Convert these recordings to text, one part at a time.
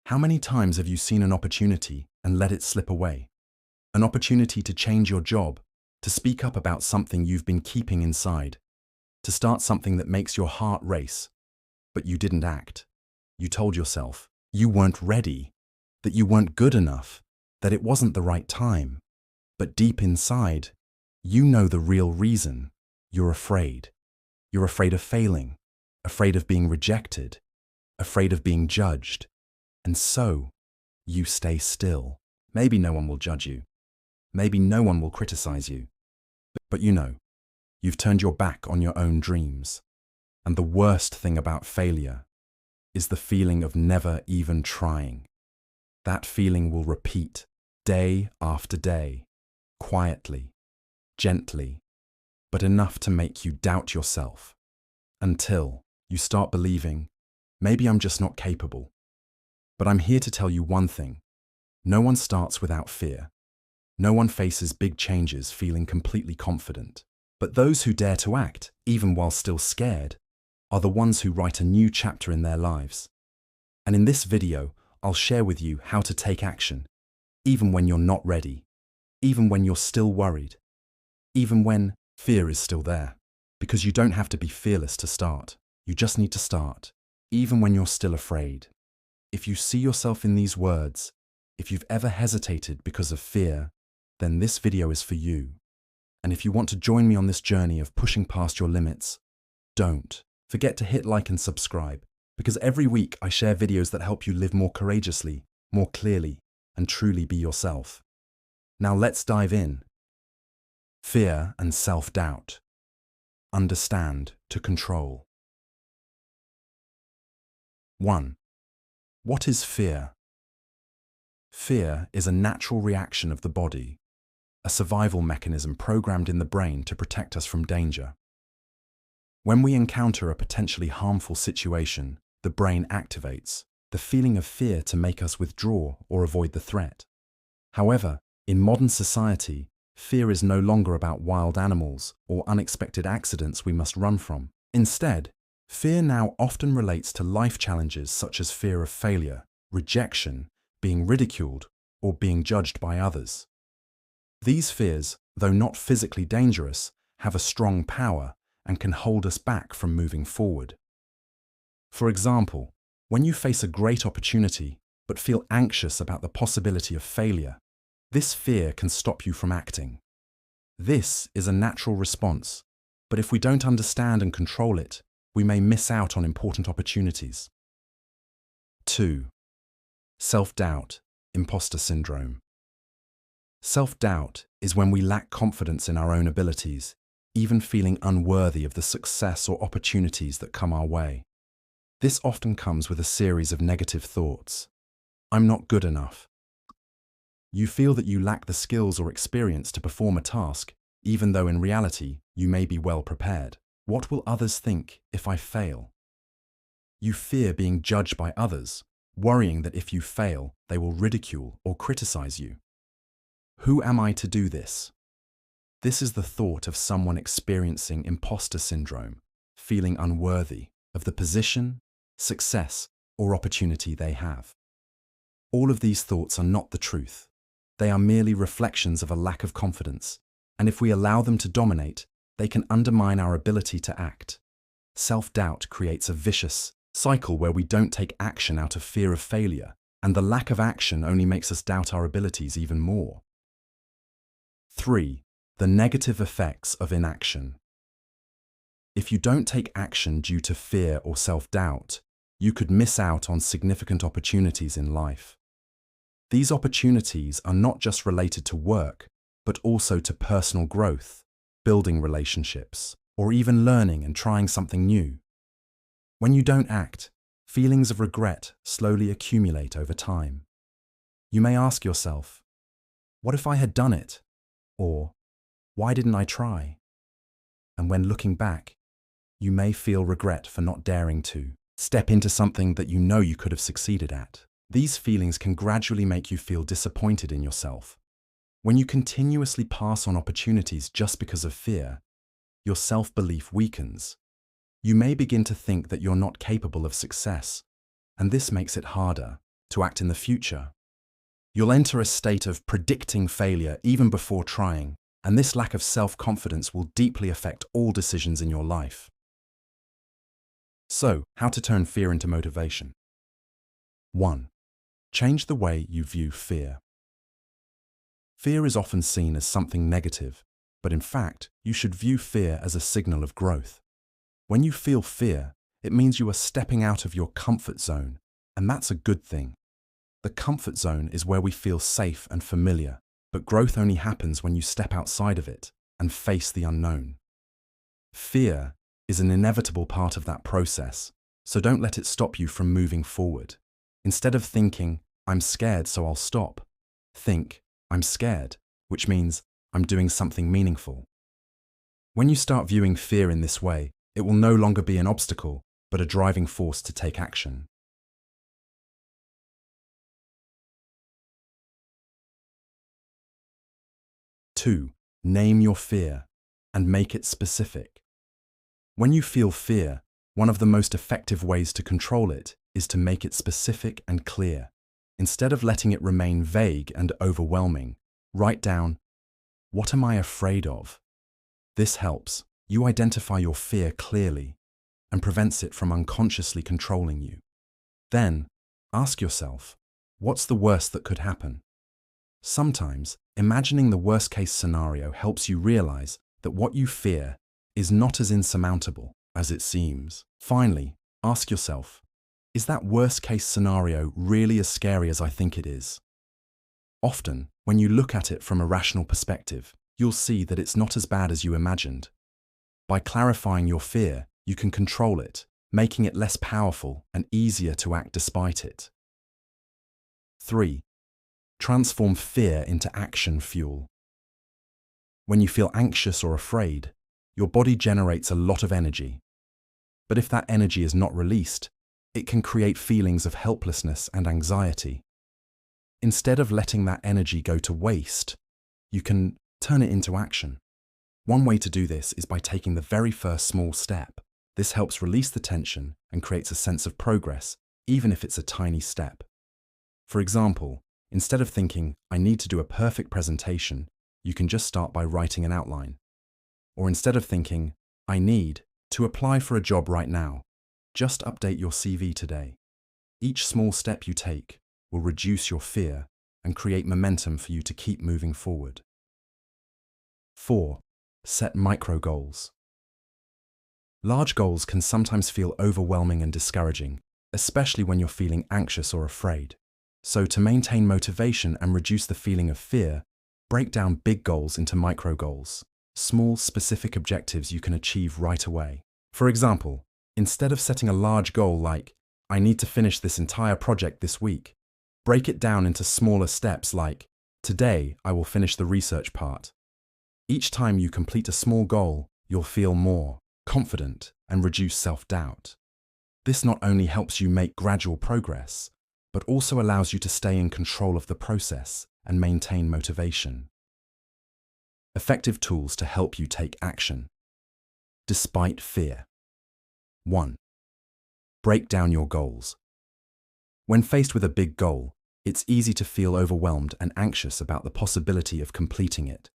How many times have you seen an opportunity and let it slip away? An opportunity to change your job, to speak up about something you've been keeping inside, to start something that makes your heart race, but you didn't act. You told yourself you weren't ready, that you weren't good enough, that it wasn't the right time. But deep inside, you know the real reason. You're afraid. You're afraid of failing, afraid of being rejected, afraid of being judged. And so, you stay still. Maybe no one will judge you. Maybe no one will criticize you. But you know, you've turned your back on your own dreams. And the worst thing about failure is the feeling of never even trying. That feeling will repeat day after day, quietly, gently, but enough to make you doubt yourself, until you start believing, maybe I'm just not capable. But I'm here to tell you one thing. No one starts without fear. No one faces big changes feeling completely confident. But those who dare to act, even while still scared, are the ones who write a new chapter in their lives. And in this video, I'll share with you how to take action, even when you're not ready, even when you're still worried, even when fear is still there. Because you don't have to be fearless to start. You just need to start, even when you're still afraid. If you see yourself in these words, if you've ever hesitated because of fear, then this video is for you. And if you want to join me on this journey of pushing past your limits, don't forget to hit like and subscribe, because every week I share videos that help you live more courageously, more clearly, and truly be yourself. Now let's dive in. Fear and self-doubt. Understand to control. 1. What is fear? Fear is a natural reaction of the body, a survival mechanism programmed in the brain to protect us from danger. When we encounter a potentially harmful situation, the brain activates the feeling of fear to make us withdraw or avoid the threat. However, in modern society, fear is no longer about wild animals or unexpected accidents we must run from. Instead, fear now often relates to life challenges such as fear of failure, rejection, being ridiculed, or being judged by others. These fears, though not physically dangerous, have a strong power and can hold us back from moving forward. For example, when you face a great opportunity but feel anxious about the possibility of failure, this fear can stop you from acting. This is a natural response, but if we don't understand and control it, we may miss out on important opportunities. 2. Self-doubt, imposter syndrome. Self-doubt is when we lack confidence in our own abilities, even feeling unworthy of the success or opportunities that come our way. This often comes with a series of negative thoughts. I'm not good enough. You feel that you lack the skills or experience to perform a task, even though in reality you may be well prepared. What will others think if I fail? You fear being judged by others, worrying that if you fail, they will ridicule or criticize you. Who am I to do this? This is the thought of someone experiencing imposter syndrome, feeling unworthy of the position, success, or opportunity they have. All of these thoughts are not the truth. They are merely reflections of a lack of confidence, and if we allow them to dominate, they can undermine our ability to act. Self-doubt creates a vicious cycle where we don't take action out of fear of failure, and the lack of action only makes us doubt our abilities even more. 3. The negative effects of inaction. If you don't take action due to fear or self-doubt, you could miss out on significant opportunities in life. These opportunities are not just related to work, but also to personal growth, building relationships, or even learning and trying something new. When you don't act, feelings of regret slowly accumulate over time. You may ask yourself, what if I had done it? Or, why didn't I try? And when looking back, you may feel regret for not daring to step into something that you know you could have succeeded at. These feelings can gradually make you feel disappointed in yourself. When you continuously pass on opportunities just because of fear, your self-belief weakens. You may begin to think that you're not capable of success, and this makes it harder to act in the future. You'll enter a state of predicting failure even before trying, and this lack of self-confidence will deeply affect all decisions in your life. So, how to turn fear into motivation? 1. Change the way you view fear. Fear is often seen as something negative, but in fact, you should view fear as a signal of growth. When you feel fear, it means you are stepping out of your comfort zone, and that's a good thing. The comfort zone is where we feel safe and familiar, but growth only happens when you step outside of it and face the unknown. Fear is an inevitable part of that process, so don't let it stop you from moving forward. Instead of thinking, "I'm scared, so I'll stop," think, "I'm scared," which means I'm doing something meaningful. When you start viewing fear in this way, it will no longer be an obstacle, but a driving force to take action. 2. Name your fear and make it specific. When you feel fear, one of the most effective ways to control it is to make it specific and clear. Instead of letting it remain vague and overwhelming, write down, "What am I afraid of?" This helps you identify your fear clearly and prevents it from unconsciously controlling you. Then, ask yourself, what's the worst that could happen? Sometimes, imagining the worst-case scenario helps you realize that what you fear is not as insurmountable as it seems. Finally, ask yourself, is that worst-case scenario really as scary as I think it is? Often, when you look at it from a rational perspective, you'll see that it's not as bad as you imagined. By clarifying your fear, you can control it, making it less powerful and easier to act despite it. 3. Transform fear into action fuel. When you feel anxious or afraid, your body generates a lot of energy. But if that energy is not released, it can create feelings of helplessness and anxiety. Instead of letting that energy go to waste, you can turn it into action. One way to do this is by taking the very first small step. This helps release the tension and creates a sense of progress, even if it's a tiny step. For example, instead of thinking, "I need to do a perfect presentation," you can just start by writing an outline. Or instead of thinking, "I need to apply for a job right now," just update your CV today. Each small step you take will reduce your fear and create momentum for you to keep moving forward. 4. Set micro goals. Large goals can sometimes feel overwhelming and discouraging, especially when you're feeling anxious or afraid. So to maintain motivation and reduce the feeling of fear, break down big goals into micro goals, small specific objectives you can achieve right away. For example, instead of setting a large goal like, "I need to finish this entire project this week," break it down into smaller steps like, "Today I will finish the research part." Each time you complete a small goal, you'll feel more confident and reduce self-doubt. This not only helps you make gradual progress, but also allows you to stay in control of the process and maintain motivation. Effective tools to help you take action. Despite fear. 1. Break down your goals. When faced with a big goal, it's easy to feel overwhelmed and anxious about the possibility of completing it.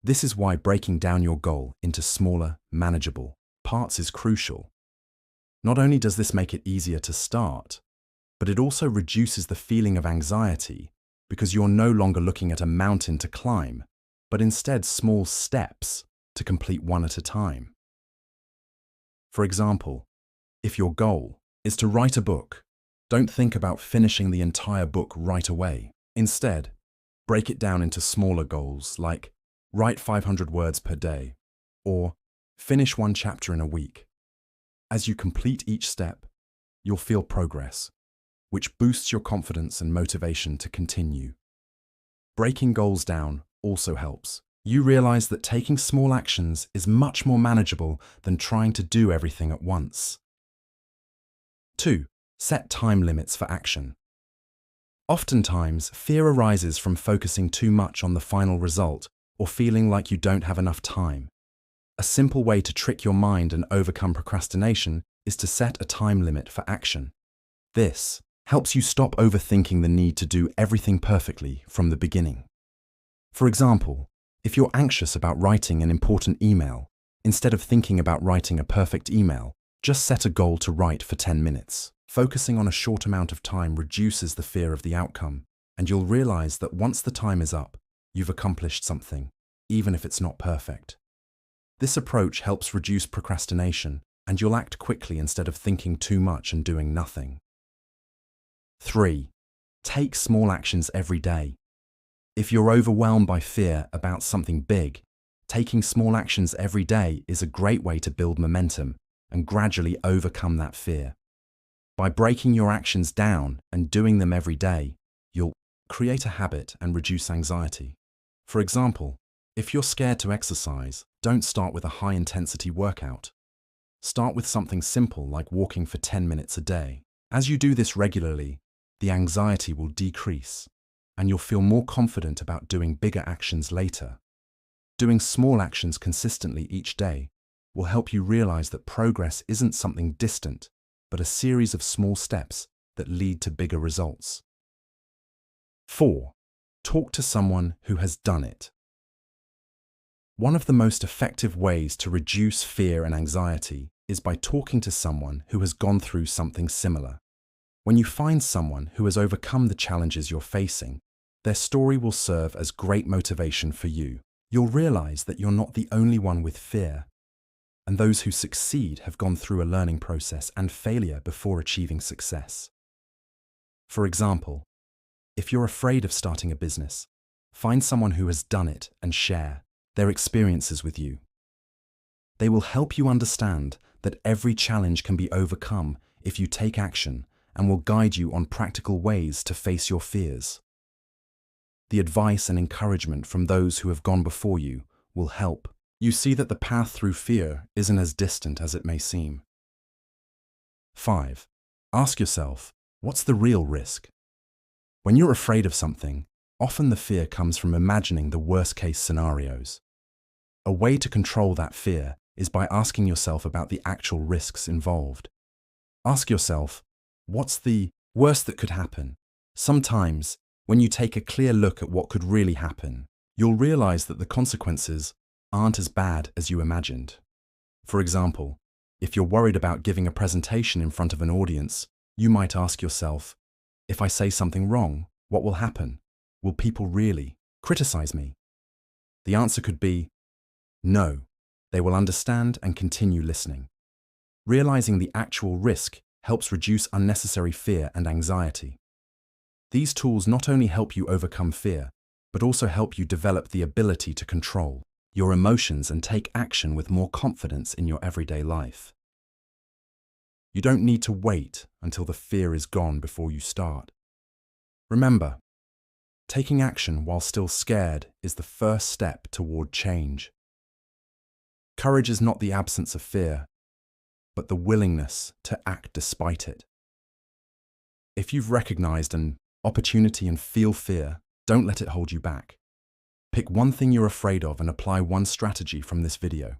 This is why breaking down your goal into smaller, manageable parts is crucial. Not only does this make it easier to start, but it also reduces the feeling of anxiety because you're no longer looking at a mountain to climb, but instead small steps to complete one at a time. For example, if your goal is to write a book, don't think about finishing the entire book right away. Instead, break it down into smaller goals like write 500 words per day or finish one chapter in a week. As you complete each step, you'll feel progress, which boosts your confidence and motivation to continue. Breaking goals down also helps. You realize that taking small actions is much more manageable than trying to do everything at once. 2. Set time limits for action. Oftentimes, fear arises from focusing too much on the final result or feeling like you don't have enough time. A simple way to trick your mind and overcome procrastination is to set a time limit for action. This helps you stop overthinking the need to do everything perfectly from the beginning. For example, if you're anxious about writing an important email, instead of thinking about writing a perfect email, just set a goal to write for 10 minutes. Focusing on a short amount of time reduces the fear of the outcome, and you'll realize that once the time is up, you've accomplished something, even if it's not perfect. This approach helps reduce procrastination, and you'll act quickly instead of thinking too much and doing nothing. 3. Take small actions every day. If you're overwhelmed by fear about something big, taking small actions every day is a great way to build momentum and gradually overcome that fear. By breaking your actions down and doing them every day, you'll create a habit and reduce anxiety. For example, if you're scared to exercise, don't start with a high-intensity workout. Start with something simple like walking for 10 minutes a day. As you do this regularly, the anxiety will decrease, and you'll feel more confident about doing bigger actions later. Doing small actions consistently each day will help you realize that progress isn't something distant, but a series of small steps that lead to bigger results. 4. Talk to someone who has done it. One of the most effective ways to reduce fear and anxiety is by talking to someone who has gone through something similar. When you find someone who has overcome the challenges you're facing, their story will serve as great motivation for you. You'll realize that you're not the only one with fear, and those who succeed have gone through a learning process and failure before achieving success. For example, if you're afraid of starting a business, find someone who has done it and share their experiences with you. They will help you understand that every challenge can be overcome if you take action and will guide you on practical ways to face your fears. The advice and encouragement from those who have gone before you will help you see that the path through fear isn't as distant as it may seem. 5. Ask yourself, what's the real risk? When you're afraid of something, often the fear comes from imagining the worst-case scenarios. A way to control that fear is by asking yourself about the actual risks involved. Ask yourself, what's the worst that could happen? Sometimes, when you take a clear look at what could really happen, you'll realize that the consequences aren't as bad as you imagined. For example, if you're worried about giving a presentation in front of an audience, you might ask yourself, if I say something wrong, what will happen? Will people really criticize me? The answer could be, no, they will understand and continue listening. Realizing the actual risk helps reduce unnecessary fear and anxiety. These tools not only help you overcome fear, but also help you develop the ability to control your emotions and take action with more confidence in your everyday life. You don't need to wait until the fear is gone before you start. Remember, taking action while still scared is the first step toward change. Courage is not the absence of fear, but the willingness to act despite it. If you've recognized an opportunity and feel fear, don't let it hold you back. Pick one thing you're afraid of and apply one strategy from this video.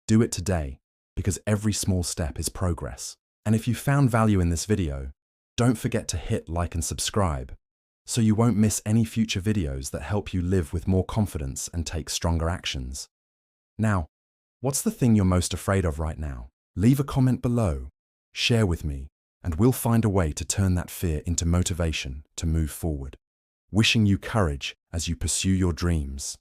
Do it today, because every small step is progress. And if you found value in this video, don't forget to hit like and subscribe, so you won't miss any future videos that help you live with more confidence and take stronger actions. Now, what's the thing you're most afraid of right now? Leave a comment below, share with me, and we'll find a way to turn that fear into motivation to move forward. Wishing you courage as you pursue your dreams.